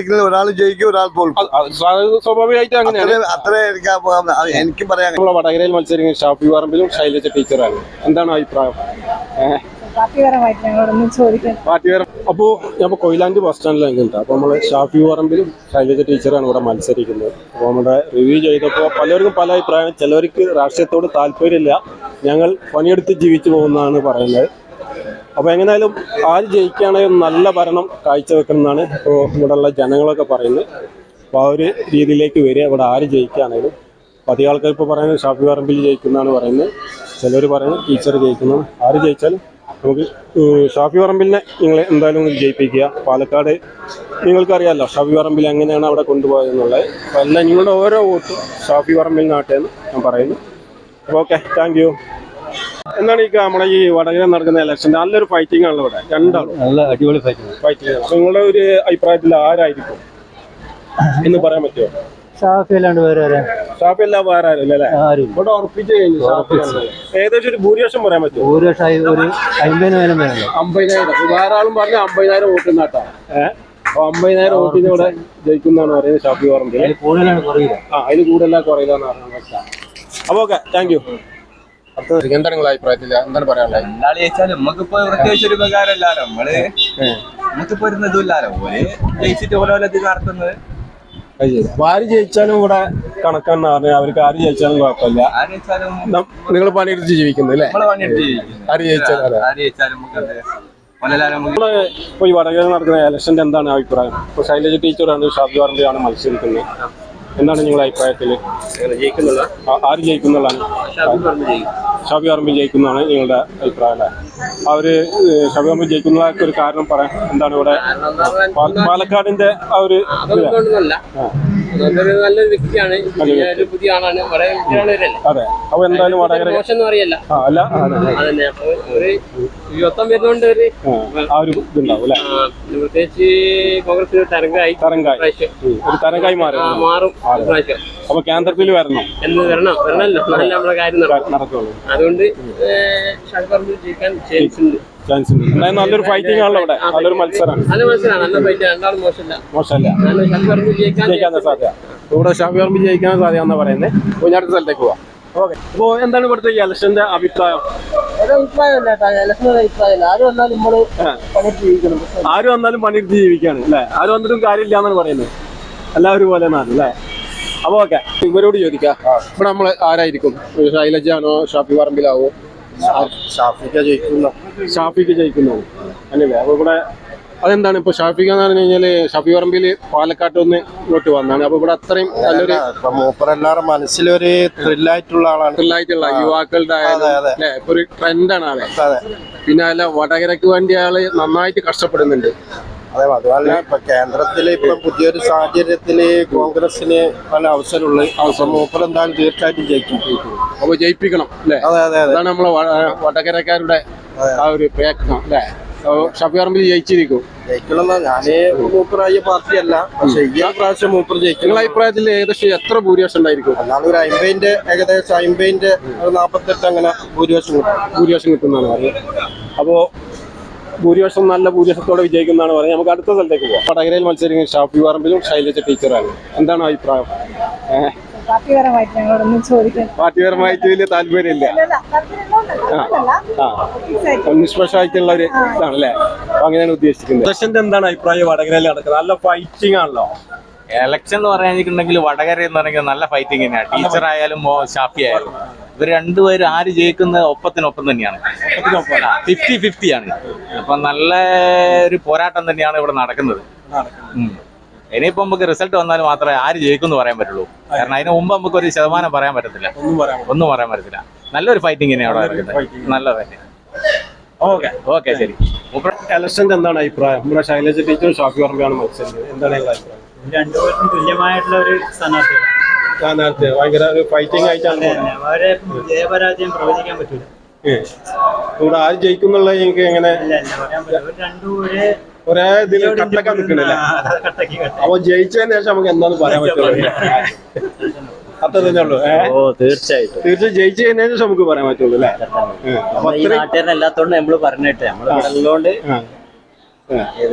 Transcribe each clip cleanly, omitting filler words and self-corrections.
മത്സരിക്കുന്ന ഒരാൾ ജയിക്കും, ഒരാൾ തോൽക്കും. സ്വാഭാവികമായിട്ട് അങ്ങനെ അത്ര എനിക്ക് പറയാം. നമ്മളെ വടകരയിൽ മത്സരിക്കുന്ന ഷാഫി പറമ്പിലും ശൈലജ ടീച്ചറാണ്. എന്താണ് അഭിപ്രായം? അപ്പോ ഞാൻ കൊയിലാണ്ടി ബസ് സ്റ്റാൻഡിലാണ്. അപ്പൊ നമ്മള് ഷാഫി പറമ്പിലും ശൈലജ ടീച്ചറാണ് ഇവിടെ മത്സരിക്കുന്നത്. അപ്പൊ നമ്മുടെ റിവ്യൂ ചെയ്തപ്പോൾ പലർക്കും പല അഭിപ്രായം. ചിലവർക്ക് രാഷ്ട്രീയത്തോട് താല്പര്യമില്ല, ഞങ്ങൾ പണിയെടുത്ത് ജീവിച്ചു പോകുന്നതാണ് പറയുന്നത്. അപ്പൊ എങ്ങനെയായാലും ആര് ജയിക്കുകയാണെങ്കിലും നല്ല ഭരണം കാഴ്ചവെക്കണം എന്നാണ് ഇപ്പോൾ ഇവിടെയുള്ള ജനങ്ങളൊക്കെ പറയുന്നത്. അപ്പോൾ ആ ഒരു രീതിയിലേക്ക് വരിക. ഇവിടെ ആര് ജയിക്കുകയാണെങ്കിലും അധികം ആൾക്കാർ ഇപ്പോൾ പറയുന്നത് ഷാഫി പറമ്പിൽ ജയിക്കുന്നതാണ് പറയുന്നത്. ചിലർ പറയുന്നത് ടീച്ചർ ജയിക്കുന്നതാണ്. ആര് ജയിച്ചാലും നമുക്ക് ഷാഫി പറമ്പിലിനെ നിങ്ങൾ എന്തായാലും ജയിപ്പിക്കുക. പാലക്കാട് നിങ്ങൾക്കറിയാമല്ലോ ഷാഫി പറമ്പിൽ എങ്ങനെയാണ് അവിടെ കൊണ്ടുപോയതെന്നുള്ളത്. അപ്പോൾ എല്ലാം നിങ്ങളുടെ ഓരോ വോട്ടും ഷാഫി പറമ്പിലിനാട്ടെന്ന് ഞാൻ പറയുന്നു. അപ്പോൾ ഓക്കെ, താങ്ക് യു. എന്താണ് ഈ നമ്മളെ ഈ വടകര നടക്കുന്ന ഇലക്ഷൻ നല്ലൊരു ഫൈറ്റിംഗ് ആണല്ലോ ഇവിടെ, രണ്ടാളും നല്ല അടിപൊളി ഫൈറ്റിംഗ്. നിങ്ങളുടെ ഒരു അഭിപ്രായത്തിൽ ആരായിരിക്കും എന്ന് പറയാൻ പറ്റുമോ? ഷാഫി അല്ലാണ്ട് വേറെ ഷാഫി അല്ല വേറെ ആരും അല്ലേ? ഇവിടെ ഉറപ്പിച്ച് കഴിഞ്ഞു. ഏകദേശം ഒരു ഭൂരിപക്ഷം പറയാൻ പറ്റുമോ? ഭൂരിപക്ഷം ഒരു 50,000 50,000. വേറെ ആളും പറഞ്ഞ 50,000 വോട്ട് നാട്ടാ. അപ്പൊ 50,000 വോട്ടിന് ഇവിടെ ജയിക്കുന്നതാണ് പറയുന്നത് ഷാഫി പറമ്പിൽ. അതിൽ കൂടുതലാണ് കുറയില്ല. അതിൽ കൂടുതലാണ് കുറയില്ലെന്ന് പറഞ്ഞാൽ. അപ്പൊ ഓക്കെ, താങ്ക് യു. എന്താണ് നിങ്ങളുടെ അഭിപ്രായത്തിൽ എന്താണ് പറയാനുള്ളത്? രണ്ടാള് ചോദിച്ചാലും നമുക്കിപ്പോ പ്രത്യേകിച്ച് ഒരു ഉപകാരമല്ലല്ലോ. നമുക്കിപ്പോ ഒരു ഇതുമില്ലല്ലോ. ജയിച്ചിട്ട് ഓരോരോ ഇത് നടത്തുന്നത്. ആര് ജയിച്ചാലും ഇവിടെ കണക്കാന്ന് പറഞ്ഞാൽ അവർക്ക് ആര് ജയിച്ചാലും കുഴപ്പമില്ല. നിങ്ങൾ പണിയെടുത്ത് ജീവിക്കുന്നു അല്ലേ? ആര് ജയിച്ചാലും ഇപ്പൊ ഈ വടകര നടക്കുന്ന ഇലക്ഷന്റെ എന്താണ് അഭിപ്രായം? ഇപ്പൊ ശൈലജ ടീച്ചറാണ് ഷാഫി പറമ്പിലാണ് മത്സരിക്കുന്നത്. എന്താണ് നിങ്ങളുടെ അഭിപ്രായത്തിൽ? ആര് ജയിക്കുന്നുള്ളതാണ്? ഷാഫി പറമ്പിൽ ജയിക്കുന്നതാണ് നിങ്ങളുടെ അഭിപ്രായം? അവര് ഷാഫി പറമ്പിൽ ജയിക്കുന്ന ഒരു കാരണം പറയാം. എന്താണ് ഇവിടെ പാലക്കാടിന്റെ ആ ഒരു നല്ലൊരു വ്യക്തിയാണ്, പുതിയ ആളാണ്. അതെ. അപ്പൊ എന്തായാലും വടകര അല്ല യുവത്വം വരുന്നോണ്ട് ആ ഒരു ഇതുണ്ടാവും അല്ലെ? പ്രത്യേകിച്ച് കോൺഗ്രസ് തരംഗായി മാറും. അപ്പൊ കേന്ദ്രത്തിൽ വരണം വരണല്ലോ, നല്ല നമ്മുടെ കാര്യം നടക്കുള്ളൂ. അതുകൊണ്ട് ജയിക്കാൻ ചാൻസ് ഉണ്ട്. നല്ലൊരു ഫൈറ്റിംഗ് ആണല്ലോ ഇവിടെ, നല്ലൊരു മത്സരമാണ്. നല്ല ഫൈറ്റ്, രണ്ടാളും മോശമല്ല, ജയിക്കാൻ സാധ്യത. ഇവിടെ ഷാഫി പറമ്പിൽ ജയിക്കാൻ സാധ്യത എന്നാ പറയുന്നത്. അപ്പോൾ ഞാൻ അടുത്ത സ്ഥലത്തേക്ക് പോവാം. ഓക്കെ. അപ്പോൾ എന്താണ് ഇവിടുത്തെ ഇലക്ഷന്റെ അഭിപ്രായം? ആരും വന്നാലും പണിയെടുത്ത് ജീവിക്കാണ് അല്ലെ? ആരും വന്നിട്ടും കാര്യമില്ല എന്നാണ് പറയുന്നത്. എല്ലാവരും പോലെ എന്നാണ് അല്ലേ? അപ്പൊ ഓക്കെ, ഇവരോട് ചോദിക്കാം. ഇവിടെ നമ്മള് ആരായിരിക്കും? ശൈലജാണോ ഷാഫി പറമ്പിലാവോ? ഷാഫിക്ക് ജയിക്കുന്നു അല്ലേ? അപ്പൊ ഇവിടെ അതെന്താണ് ഇപ്പൊ ഷാഫിക്ക് എന്ന് പറഞ്ഞു കഴിഞ്ഞാല് ഷാഫി പറമ്പില് പാലക്കാട്ട് ഒന്ന് ഇങ്ങോട്ട് വന്നാണ്. അപ്പൊ ഇവിടെ അത്രയും നല്ലൊരു മൂപ്പരെല്ലാവരുടെ മനസ്സിലൊരു ത്രില്ലായിട്ടുള്ള ആളാണ്. ത്രില്ലായിട്ടുള്ള യുവാക്കളുടെ അല്ലെ? ഇപ്പൊ ഒരു ട്രെൻഡാണ് ആളെ. പിന്നെ അല്ല, വടകരക്ക് വേണ്ടി ആള് നന്നായിട്ട് കഷ്ടപ്പെടുന്നുണ്ട്. അതെ, അതുപോലെ ഇപ്പൊ കേന്ദ്രത്തില് ഇപ്പൊ പുതിയൊരു സാഹചര്യത്തില് കോൺഗ്രസിന് നല്ല അവസരമുള്ള മൂപ്പർ എന്തായാലും തീർച്ചയായിട്ടും ജയിക്കും. അപ്പൊ ജയിപ്പിക്കണം അല്ലെ? അതാണ് നമ്മളെ വടകരക്കാരുടെ ആ ഒരു പ്രയത്നം അല്ലെ? ഷാഫി പറമ്പിൽ ജയിച്ചിരിക്കും. ജയിക്കണമെന്നാ, ഞാന് മൂപ്പറായ പാർട്ടിയല്ല, പക്ഷെ ഈ പ്രാവശ്യം മൂപ്പർ ജയിക്കും. നിങ്ങളുടെ അഭിപ്രായത്തിൽ ഏകദേശം എത്ര ഭൂരിപക്ഷം ഉണ്ടായിരിക്കും? എന്നാലും ഒരു 50-ന്റെ ഏകദേശം 50-ന്റെ 48 അങ്ങനെ ഭൂരിപക്ഷം കിട്ടുന്നതാണ് പറയുന്നത്. അപ്പോ ഭൂരിപക്ഷം നല്ല ഭൂരിപക്ഷത്തോടെ വിജയിക്കുന്നതാണ് പറയുന്നത്. നമുക്ക് അടുത്ത സ്ഥലത്തേക്ക് പോകാം. വടകരയിൽ മത്സരിക്കുന്ന ഷാഫി പറമ്പിലും ശൈലജ ടീച്ചറാണ്. എന്താണ് അഭിപ്രായം? പാർട്ടിപരമായിട്ട് വലിയ താല്പര്യമില്ല, നിഷ്പക്ഷമായിട്ടുള്ള ഒരു ഇതാണല്ലേ? അപ്പൊ അങ്ങനെയാണ് ഉദ്ദേശിക്കുന്നത്. ഇലക്ഷന്റെ എന്താണ് അഭിപ്രായം? വടകരയിൽ നടക്കുന്നത് നല്ല ഫൈറ്റിംഗ് ആണല്ലോ. എലക്ഷൻ എന്ന് പറയാനിട്ടുണ്ടെങ്കിൽ വടകര എന്ന് പറഞ്ഞാൽ നല്ല ഫൈറ്റിംഗ് തന്നെയാണ്. ടീച്ചർ ആയാലും ഷാഫി ആയാലും ഇവർ രണ്ടുപേരും ആര് ജയിക്കുന്നത് ഒപ്പത്തിനൊപ്പം തന്നെയാണ്. 50-50 ആണ്. അപ്പൊ നല്ല ഒരു പോരാട്ടം തന്നെയാണ് ഇവിടെ നടക്കുന്നത്. ഇനിയിപ്പോ നമുക്ക് റിസൾട്ട് വന്നാൽ മാത്രമേ ആര് ജയിക്കുമെന്ന് പറയാൻ പറ്റുള്ളൂ. കാരണം അതിന് മുമ്പ് നമുക്ക് ഒരു ശതമാനം പറയാൻ പറ്റത്തില്ല, ഒന്നും പറയാൻ പറ്റത്തില്ല. നല്ലൊരു ഫൈറ്റിംഗ് തന്നെയാണ് അവിടെ നടക്കുന്നത്. നല്ലത് തന്നെ. ഓക്കെ ശരി. ഇലക്ഷന്റെ എന്താണ് അഭിപ്രായം? നമ്മുടെ ശൈലജ ടീച്ചറും ഷാഫി പറമ്പിലാണ് മത്സരിക്കുന്നത്. എന്താണ് നിങ്ങളുടെ അഭിപ്രായം? രണ്ടുപേർക്കും തുല്യമായിട്ടുള്ള ഒരു സ്ഥാനാർത്ഥിയാണ്. ഭയങ്കര ഒരു ഫൈറ്റിംഗ് ആയിട്ടാണ്. അവരെ ജയപരാജയം പ്രവചിക്കാൻ പറ്റൂല. ഇവിടെ ആര് ജയിക്കുന്നുള്ള എനിക്ക് എങ്ങനെ ഒരേ ഇതിൽ കട്ടക്കാൻ നിൽക്കണില്ല. അപ്പൊ ജയിച്ചതിന് ശേഷം നമുക്ക് എന്താന്ന് പറയാൻ പറ്റുള്ളൂ. അത്ര തന്നെ ഉള്ളൂ. തീർച്ചയായും ജയിച്ചു കഴിഞ്ഞാൽ നമുക്ക് പറയാൻ പറ്റുള്ളൂ അല്ലേ? നാട്ടുകാരനല്ലാത്തോണ്ട് നമ്മള് പറഞ്ഞിട്ട് നമ്മളുള്ളതുകൊണ്ട്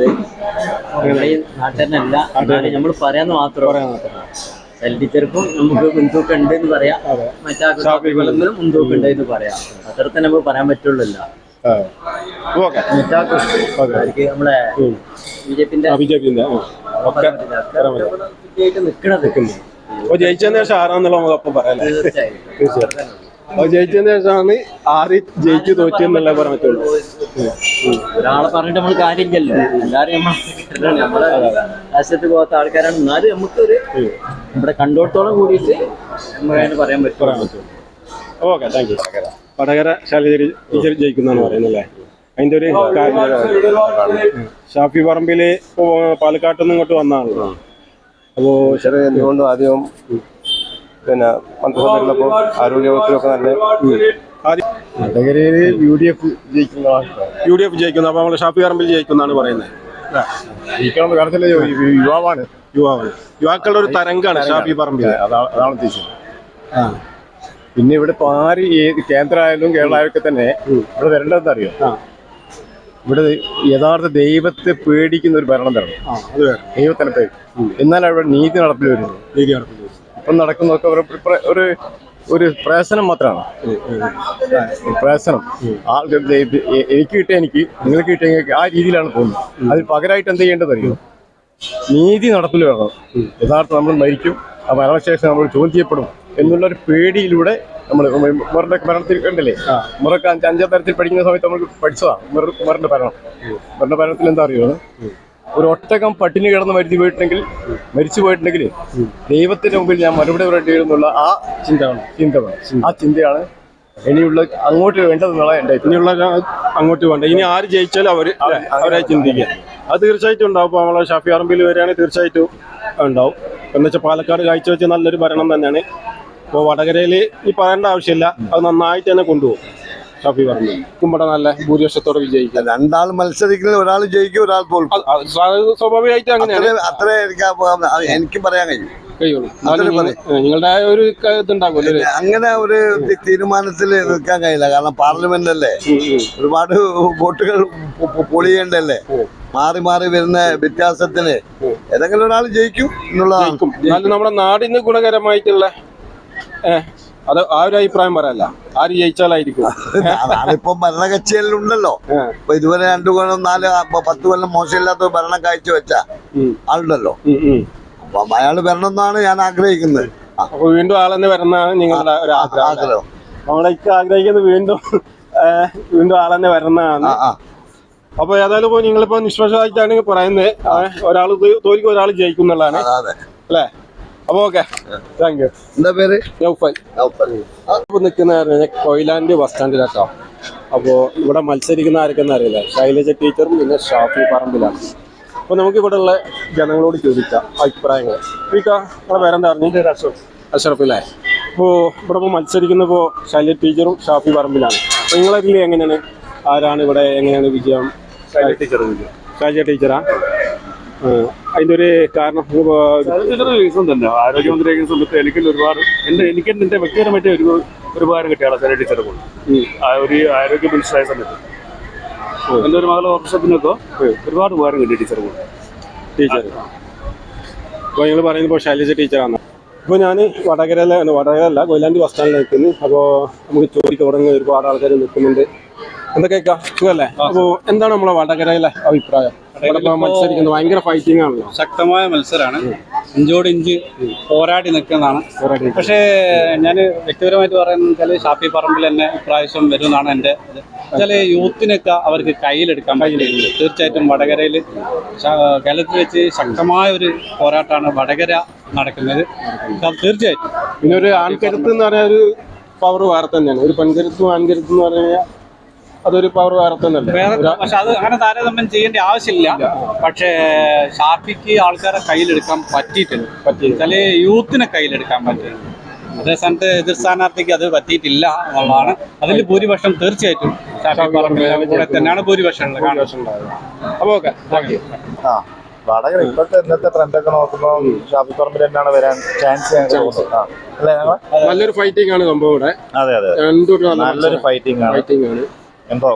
നാട്ടുകാരനല്ല, നമ്മൾ പറയാന്ന് മാത്രം. ടീച്ചർക്കും നമുക്ക് മുൻതൂക്കം ഉണ്ട് എന്ന് പറയാം, മറ്റാൾക്കും മുൻതൂക്കം ഉണ്ട് എന്ന് പറയാം. അത്ര തന്നെ നമുക്ക് പറയാൻ പറ്റുള്ളൂ. നമ്മളെ ബിജെപിന്റെ നിൽക്കണത് ജയിച്ചതിന് ശേഷം ആരാന്നുള്ള നമുക്ക് അപ്പം പറയാം. തീർച്ചയായും ജയിച്ചതിന് ശേഷമാണ് ആര് ജയിച്ചു തോറ്റെന്നുള്ള പറയാൻ പറ്റുള്ളൂ. ഒരാളെ പറഞ്ഞിട്ട് നമ്മൾ കാര്യമില്ലല്ലോ. എല്ലാരും നമ്മളെ രാഷ്ട്രീയത്തിൽ പോകാത്ത ആൾക്കാരാണ്. എന്നാലും നമുക്കൊരു നമ്മുടെ കണ്ടോടത്തോളം കൂടിയിട്ട് നമുക്ക് പറയാൻ പറ്റും. Okay, thank you. Vadakara Shailaja teacher ജയിക്കുന്നതാണ് പറയുന്നല്ലേ? അതിന്റെ ഒരു കാര്യം ഷാഫി പറമ്പില് പാലക്കാട്ടിൽ നിന്ന് ഇങ്ങോട്ട് വന്നതാണല്ലോ. അപ്പോ എന്തുകൊണ്ടും ആദ്യം പിന്നെ മന്ത്രിസഭയിലുള്ളപ്പോൾ ആരോഗ്യവകുപ്പിലൊക്കെ നല്ല വടകരയില് UDF ജയിക്കുന്നു. അപ്പൊ നമ്മള് ഷാഫി പറമ്പിൽ ജയിക്കുന്നതാണ് പറയുന്നത്. ജയിക്കണം കാലത്തിലെ യുവാവാണ്. യുവാക്കളുടെ ഒരു തരംഗാണ് ഷാഫി പറമ്പിൽ. അതാണ് ഉദ്ദേശിച്ചത്. പിന്നെ ഇവിടെ ഇപ്പൊ ആര് ഏത് കേന്ദ്രമായാലും കേരളമായൊക്കെ തന്നെ ഇവിടെ വരേണ്ടതെന്ന് അറിയോ? ഇവിടെ യഥാർത്ഥ ദൈവത്തെ പേടിക്കുന്ന ഒരു ഭരണം തരണം. ദൈവത്തിനെ പേടി, എന്നാലും ഇവിടെ നീതി നടപ്പിൽ വരുന്നത്. ഇപ്പം നടക്കുന്നതൊക്കെ ഒരു പ്രഹസനം മാത്രമാണ്. പ്രഹസനം എനിക്ക് കിട്ടിയ എനിക്ക്, നിങ്ങൾക്ക് കിട്ടിയ നിങ്ങൾക്ക്, ആ രീതിയിലാണ് പോകുന്നത്. അതിൽ പകരമായിട്ട് എന്ത് ചെയ്യേണ്ടത് അറിയോ? നീതി നടപ്പിൽ വേണം. യഥാർത്ഥം നമ്മൾ മരിക്കും, ആ മരണശേഷം നമ്മൾ ചോദ്യം ചെയ്യപ്പെടും എന്നുള്ളൊരു പേടിയിലൂടെ നമ്മൾ ഉമറിന്റെ ഭരണത്തിൽ കണ്ടില്ലേ? ഉമറൊക്കെ അഞ്ചാം തരത്തിൽ പഠിക്കുന്ന സമയത്ത് നമ്മൾ പഠിച്ചതാണ് ഉമറിന്റെ ഭരണം. ഉമറിന്റെ ഭരണത്തിൽ എന്താ അറിയോ? ഒരു ഒട്ടകം പട്ടിണി കിടന്ന് മരിച്ചു പോയിട്ടുണ്ടെങ്കിൽ ദൈവത്തിന്റെ മുമ്പിൽ ഞാൻ മറുപടി പറയേണ്ടി വരുന്നുള്ള ആ ചിന്ത ആ ചിന്തയാണ് ഇനിയുള്ള അങ്ങോട്ട് വേണ്ടതെന്നുള്ള എൻ്റെ ഇനിയുള്ള അങ്ങോട്ട് വേണ്ട. ഇനി ആര് ജയിച്ചാലും അവരെ ചിന്തിക്കുക. അത് തീർച്ചയായിട്ടും ഉണ്ടാവും. ഇപ്പോൾ നമ്മളെ ഷാഫി പറമ്പിൽ വരികയാണെങ്കിൽ തീർച്ചയായിട്ടും ഉണ്ടാവും. എന്ന് വെച്ചാൽ പാലക്കാട് കാഴ്ചവെച്ച നല്ലൊരു ഭരണം തന്നെയാണ്. ഇപ്പോൾ വടകരയിൽ ഈ പറയേണ്ട ആവശ്യമില്ല, അത് നന്നായിട്ട് തന്നെ കൊണ്ടുപോകും. ഷാഫി പറമ്പിൽ ഇവിടെ നല്ല ഭൂരിപക്ഷത്തോടെ വിജയിക്കുക. രണ്ടാൾ മത്സരിക്കുന്ന, ഒരാൾ ജയിക്കും, ഒരാൾ തോൽക്കും. സ്വാഭാവികമായിട്ട് അങ്ങനെയാണ്. അത്ര എനിക്ക് പറയാൻ കഴിയുള്ളൂ. നിങ്ങളുടെ ഒരു ഇതുണ്ടാകുമല്ലോ. അങ്ങനെ ഒരു തീരുമാനത്തിൽ നിൽക്കാൻ കഴിയില്ല. കാരണം പാർലമെന്റ് അല്ലേ, ഒരുപാട് വോട്ടുകൾ പൊളിയേണ്ടല്ലേ. മാറി മാറി വരുന്ന വ്യത്യാസത്തിന് ഏതെങ്കിലും ഒരാൾ ജയിക്കും എന്നുള്ളതായിരിക്കും. എന്നാലും നമ്മുടെ നാടിന് ഗുണകരമായിട്ടുള്ള അത് ആ ഒരു അഭിപ്രായം പറയല്ല, ആര് ജയിച്ചാലായിരിക്കും. അതിപ്പോ ഭരണകക്ഷിയിലുണ്ടല്ലോ. ഇപ്പൊ ഇതുവരെ 2 കൊല്ലം 10 കൊല്ലം മോശമില്ലാത്ത ഭരണം കാഴ്ചവെച്ച ആളുണ്ടല്ലോ. അപ്പൊ അയാള് വരണം എന്നാണ് ഞാൻ ആഗ്രഹിക്കുന്നത്. അപ്പൊ വീണ്ടും ആളെന്നെ വരണമെന്നാണ് നിങ്ങളുടെ ഒരു ആഗ്രഹം. നമ്മളൊക്കെ ആഗ്രഹിക്കുന്നത് വീണ്ടും ആളെന്നെ വരണമെന്നാണ്. അപ്പൊ ഏതായാലും ഇപ്പൊ നിങ്ങളിപ്പോ നിഷ്പക്ഷമായിട്ടാണ് പറയുന്നത്. ഒരാൾ തോൽക്കും, ഒരാൾ ജയിക്കും എന്നുള്ളതാണ് അല്ലേ? അപ്പൊ ഓക്കെ, താങ്ക് യു. എന്താ പേര്? ഇപ്പൊ നിൽക്കുന്ന കൊയിലാണ്ടി ബസ് സ്റ്റാൻഡിലാട്ടോ. അപ്പോ ഇവിടെ മത്സരിക്കുന്ന ആരൊക്കെന്ന് അറിയില്ല. ശൈലജ ടീച്ചറും പിന്നെ ഷാഫി പറമ്പിലാണ്. അപ്പൊ നമുക്ക് ഇവിടെ ഉള്ള ജനങ്ങളോട് ചോദിക്കാം അഭിപ്രായങ്ങൾ. നിങ്ങളെ പേരെന്താ പറഞ്ഞു? അഷ്റഫ് അല്ലേ? അപ്പോൾ ഇവിടെ ഇപ്പോൾ മത്സരിക്കുന്നപ്പോൾ ശൈലജ ടീച്ചറും ഷാഫി പറമ്പിലാണ്. അപ്പൊ നിങ്ങളതിൽ എങ്ങനെയാണ്, ആരാണ് ഇവിടെ എങ്ങനെയാണ് വിജയം? ശൈലജ ടീച്ചറാ? അതിന്റെ ഒരു കാരണം റീസൺ തന്നെ. ആരോഗ്യമന്ത്രിയായിരിക്കുന്ന സമയത്ത് എനിക്ക് എന്റെ വ്യക്തിപരമായിട്ട് ഒരു ഉപകാരം കിട്ടിയാണ് ശൈലജ ടീച്ചറെ കൊണ്ട്. ഒരു ആരോഗ്യ മിനിസ്റ്ററായ സമയത്ത് എന്റെ ഒരു മകളുടെ ഓപ്പറേഷനൊക്കെ ഒരുപാട് ഉപകാരം കിട്ടി ടീച്ചറെ കൊണ്ട്. അപ്പോൾ നിങ്ങൾ പറയുന്നത് ഇപ്പോൾ ശൈലജ ടീച്ചറാണ്. ഇപ്പോൾ ഞാൻ വടകരയല്ല കൊയിലാണ്ടി ബസ് സ്റ്റാൻഡിൽ നിൽക്കുന്നു. അപ്പോൾ നമുക്ക് ചോദിക്കാൻ തുടങ്ങി ഒരുപാട് ആൾക്കാർ നിൽക്കുന്നുണ്ട്. എന്തൊക്കെയാ സുഖല്ലേ? അപ്പോൾ എന്താണ് നമ്മളെ വടകരയിലെ അഭിപ്രായം? മത്സരിക്കുന്നത് ഭയങ്കര ഫൈറ്റിംഗ് ആണല്ലോ. ശക്തമായ മത്സരമാണ്, ഇഞ്ചോട് ഇഞ്ച് പോരാടി നിൽക്കുന്നതാണ്. പക്ഷേ ഞാൻ വ്യക്തിപരമായിട്ട് പറയുന്നത് വെച്ചാൽ ഷാഫി പറമ്പിൽ തന്നെ ഇപ്രാവശ്യം വരുമെന്നാണ് എൻ്റെ ഇത്. വെച്ചാൽ യൂത്തിനൊക്കെ അവർക്ക് കയ്യിലെടുക്കാൻ പറ്റിയിട്ടുണ്ട്. തീർച്ചയായിട്ടും വടകരയിൽ കേരളത്തിൽ വെച്ച് ശക്തമായ ഒരു പോരാട്ടമാണ് വടകര നടക്കുന്നത്. തീർച്ചയായിട്ടും പിന്നെ ഒരു ആൺകരുത്ത് എന്ന് പറഞ്ഞാൽ ഒരു പവർ വേറെ തന്നെയാണ്. ഒരു പെൺകരുത്തും ആൺകരുത്തും എന്ന് പറഞ്ഞു കഴിഞ്ഞാൽ അതൊരു പവർ വേറെ തന്നെയല്ലേ. പക്ഷെ അത് അങ്ങനെ താരതമ്യം ചെയ്യേണ്ട ആവശ്യമില്ല. പക്ഷേ ഷാഫിക്ക് ആൾക്കാരെ കയ്യിലെടുക്കാൻ പറ്റിയിട്ടുണ്ട്. വെച്ചാല് യൂത്തിനെ കയ്യിലെടുക്കാൻ പറ്റിയിട്ടുണ്ട്. അതേ സ്ഥാനത്ത് എതിർ സ്ഥാനാർത്ഥിക്ക് അത് പറ്റിയിട്ടില്ല എന്നുള്ളതാണ്. അതിൽ ഭൂരിപക്ഷം തീർച്ചയായിട്ടും ഷാഫി പറമ്പിലിന്റെ കൂടെ തന്നെയാണ് ഭൂരിപക്ഷം ഉണ്ടായത്. അപ്പോൾ ഓക്കെ, താങ്ക് യു. വടകര ഇപ്പോഴത്തെ ഇന്നത്തെ ട്രെൻഡൊക്കെ നോക്കുമ്പോൾ ഷാഫി പറമ്പിൽ തന്നെയാണ് വരാൻ ചാൻസ്. നല്ലൊരു ഫൈറ്റിംഗ് ആണ് സംഭവം ഇവിടെ. അതെ അതെ, നല്ലൊരു ഫൈറ്റിംഗ് ആണ്. ഫൈറ്റിംഗ് ആണ്. എന്തോ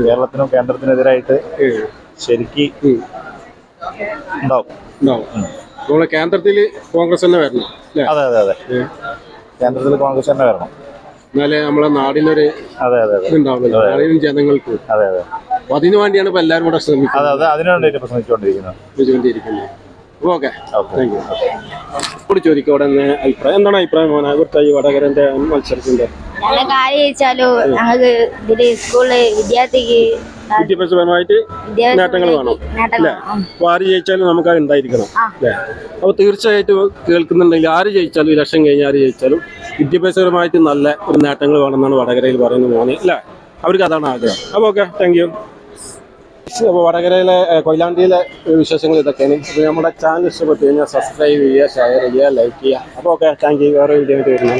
കേരളത്തിനും കേന്ദ്രത്തിനെതിരായിട്ട് ശരിക്ക് ഉണ്ടാവും. ഉണ്ടാവും. നമ്മളെ കേന്ദ്രത്തിൽ കോൺഗ്രസ് തന്നെ വരണം അല്ലേ? അതെ അതെ അതെ, കേന്ദ്രത്തിൽ കോൺഗ്രസ് തന്നെ വരണം. എന്നാലേ നമ്മളെ നാടിനൊരു അതെ അതെ അതെ ഇതുണ്ടാവുമല്ലോ, നാടിനും ജനങ്ങൾക്കും. അതെ അതെ അപ്പൊ അതിനു വേണ്ടിയാണ് ഇപ്പൊ എല്ലാവരും കൂടെ അതെ അതെ, അതിനുവേണ്ടിയിട്ട് ഇപ്പൊ ശ്രമിച്ചുകൊണ്ടിരിക്കുന്നത്. Okay, thank you. ഇവിടെ ചോദിക്കും അവിടെ നിന്ന് അഭിപ്രായം എന്താണ്? അഭിപ്രായം മോനെ ഇവിടുത്തെ ഈ വടകരന്റെ മത്സരത്തിന്റെ നല്ല കാര്യം ചോദിച്ചാലോ, ഞങ്ങൾക്ക് ഇതില് സ്കൂളില് വിദ്യാർത്ഥിക്ക് വിദ്യാഭ്യാസപരമായിട്ട് നേട്ടങ്ങൾ വേണം അല്ലേ? അപ്പൊ ആര് ജയിച്ചാലും നമുക്ക് അത് ഉണ്ടായിരിക്കണം അല്ലേ? അപ്പൊ തീർച്ചയായിട്ടും കേൾക്കുന്നുണ്ടെങ്കിൽ ആര് ജയിച്ചാലും, ഇലക്ഷൻ കഴിഞ്ഞ് ആര് ജയിച്ചാലും വിദ്യാഭ്യാസപരമായിട്ട് നല്ല ഒരു നേട്ടങ്ങൾ വേണമെന്നാണ് വടകരയിൽ പറയുന്നത് മോനെ അല്ലേ? അവർക്ക് അതാണ് ആഗ്രഹം. അപ്പോൾ ഓക്കെ, താങ്ക് യു. അപ്പോൾ വടകരയിലെ കൊയിലാണ്ടിയിലെ വിശേഷങ്ങൾ ഇതൊക്കെയാണ്. അപ്പോൾ നമ്മുടെ ചാനൽ ഇഷ്ടപ്പെട്ട് കഴിഞ്ഞാൽ സബ്സ്ക്രൈബ് ചെയ്യുക, ഷെയർ ചെയ്യുക, ലൈക്ക് ചെയ്യുക. അപ്പോൾ ഓക്കെ, താങ്ക് യു. വേറെ വീഡിയോ ആയിട്ട് വരുന്നു.